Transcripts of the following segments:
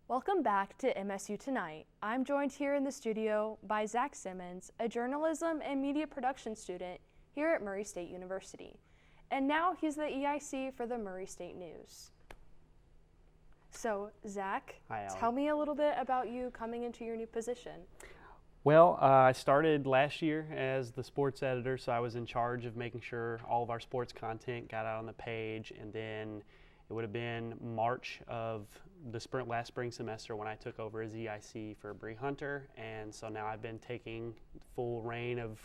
Welcome back to MSU Tonight. I'm joined here in the studio by Zach Simmons, a journalism and media production student here at Murray State University. And now he's the EIC for the Murray State News. So, Zach, tell me a little bit about you coming into your new position. Well, I started last year as the sports editor, so I was in charge of making sure all of our sports content got out on the page, and then it would have been March of the last spring semester when I took over as EIC for Bree Hunter, and so now I've been taking full reign of,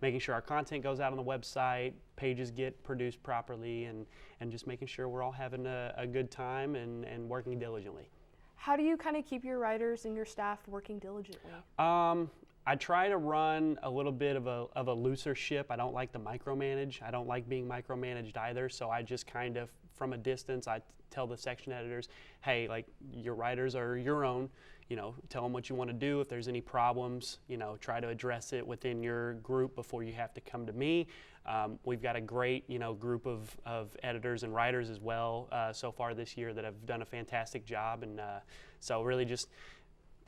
making sure our content goes out on the website, pages get produced properly, and just making sure we're all having a good time and working diligently. How do you kind of keep your writers and your staff working diligently? I try to run a little bit of a looser ship. I don't like to micromanage. I don't like being micromanaged either, so I just kind of, from a distance, I tell the section editors, hey, your writers are your own, tell them what you want to do. If there's any problems, try to address it within your group before you have to come to me. We've got a great, group of editors and writers as well so far this year that have done a fantastic job, and so really just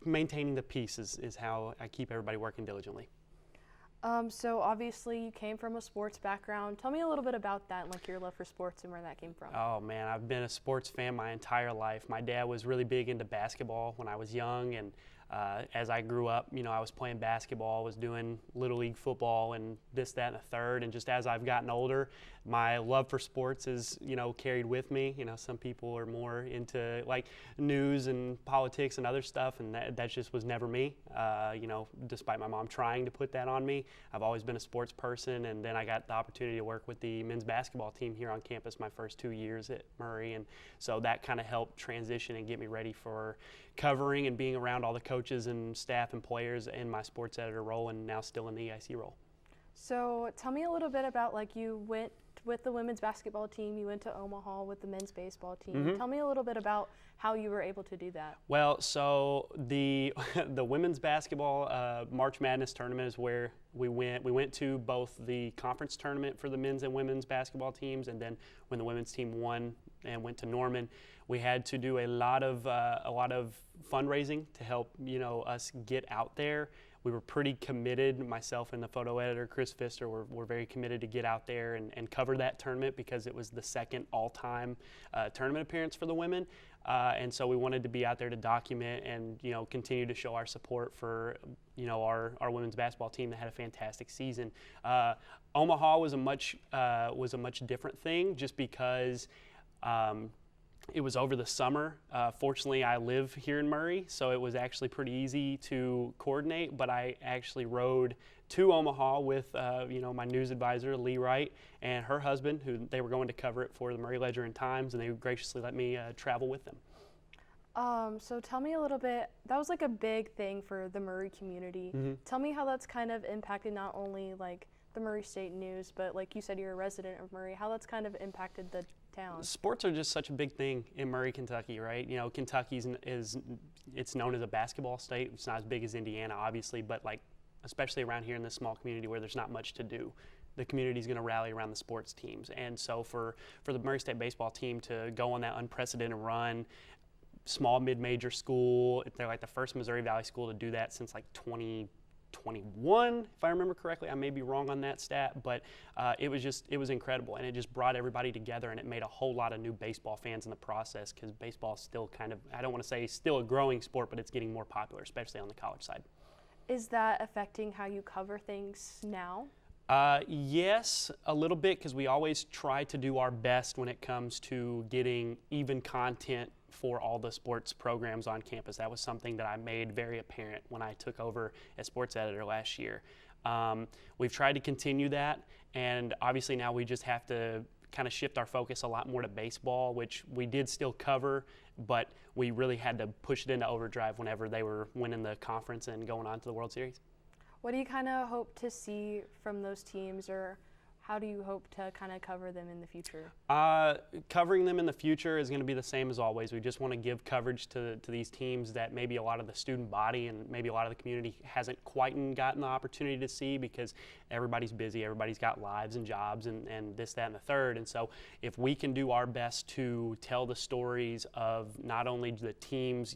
maintaining the peace is how I keep everybody working diligently. So obviously you came from a sports background. Tell me a little bit about that and your love for sports and where that came from. Oh man, I've been a sports fan my entire life. My dad was really big into basketball when I was young, and as I grew up, I was playing basketball, was doing Little League football and this, that, and the third. And just as I've gotten older, my love for sports is, carried with me. Some people are more into news and politics and other stuff, and that just was never me. Despite my mom trying to put that on me, I've always been a sports person. And then I got the opportunity to work with the men's basketball team here on campus my first 2 years at Murray. And so that kind of helped transition and get me ready for covering and being around all the coaches and staff and players in my sports editor role, and now still in the EIC role. So tell me a little bit about you went with the women's basketball team, you went to Omaha with the men's baseball team. Mm-hmm. Tell me a little bit about how you were able to do that. Well, so the women's basketball March Madness tournament is where we went. We went to both the conference tournament for the men's and women's basketball teams, and then when the women's team won and went to Norman, we had to do a lot of fundraising to help us get out there. We were pretty committed, myself and the photo editor, Chris Pfister, were very committed to get out there and cover that tournament because it was the second all-time tournament appearance for the women. And so we wanted to be out there to document and continue to show our support for our women's basketball team that had a fantastic season. Omaha was a much different thing just because it was over the summer. Fortunately, I live here in Murray, so it was actually pretty easy to coordinate, but I actually rode to Omaha with my news advisor, Lee Wright, and her husband, who they were going to cover it for the Murray Ledger and Times, and they graciously let me travel with them. So tell me a little bit, that was a big thing for the Murray community. Mm-hmm. Tell me how that's kind of impacted not only the Murray State News, but you said you're a resident of Murray, how that's kind of impacted the town. Sports are just such a big thing in Murray, Kentucky, right? Kentucky it's known as a basketball state. It's not as big as Indiana, obviously, but especially around here in this small community where there's not much to do, the community is going to rally around the sports teams. And so for the Murray State baseball team to go on that unprecedented run, small mid-major school, they're the first Missouri Valley school to do that since 2021, if I remember correctly. I may be wrong on that stat, but it was incredible, and it just brought everybody together, and it made a whole lot of new baseball fans in the process because baseball is still kind of, I don't want to say still a growing sport, but it's getting more popular, especially on the college side. Is that affecting how you cover things now? Yes, a little bit, because we always try to do our best when it comes to getting even content for all the sports programs on campus. That was something that I made very apparent when I took over as sports editor last year. We've tried to continue that, and obviously now we just have to kind of shift our focus a lot more to baseball, which we did still cover, but we really had to push it into overdrive whenever they were winning the conference and going on to the World Series. What do you kind of hope to see from those teams, or how do you hope to kind of cover them in the future? Covering them in the future is going to be the same as always. We just want to give coverage to these teams that maybe a lot of the student body and maybe a lot of the community hasn't quite gotten the opportunity to see, because everybody's busy, everybody's got lives and jobs and this, that, and the third. And so if we can do our best to tell the stories of not only the teams,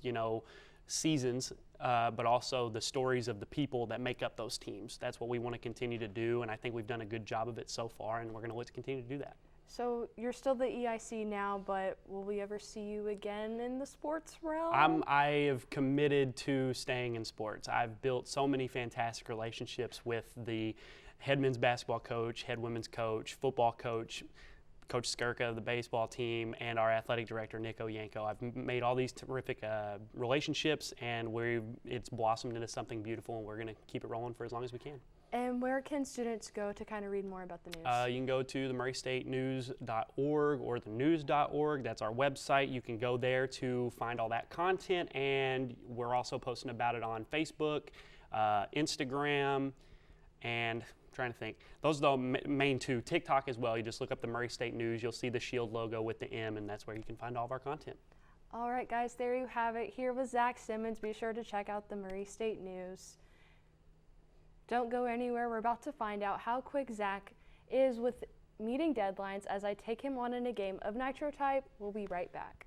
seasons, but also the stories of the people that make up those teams. That's what we want to continue to do, and I think we've done a good job of it so far, and we're going to look to continue to do that. So you're still the EIC now, but will we ever see you again in the sports realm? I have committed to staying in sports. I've built so many fantastic relationships with the head men's basketball coach, head women's coach, football coach, Coach Skirka of the baseball team, and our athletic director, Nico Yanko. I've made all these terrific relationships, and it's blossomed into something beautiful, and we're going to keep it rolling for as long as we can. And where can students go to kind of read more about the news? You can go to the murraystatenews.org or thenews.org. That's our website. You can go there to find all that content, and we're also posting about it on Facebook, Instagram, and trying to think. Those are the main two. TikTok as well. You just look up the Murray State News. You'll see the shield logo with the M, and that's where you can find all of our content. All right, guys, there you have it. Here was Zach Simmons. Be sure to check out the Murray State News. Don't go anywhere. We're about to find out how quick Zach is with meeting deadlines as I take him on in a game of Nitro Type. We'll be right back.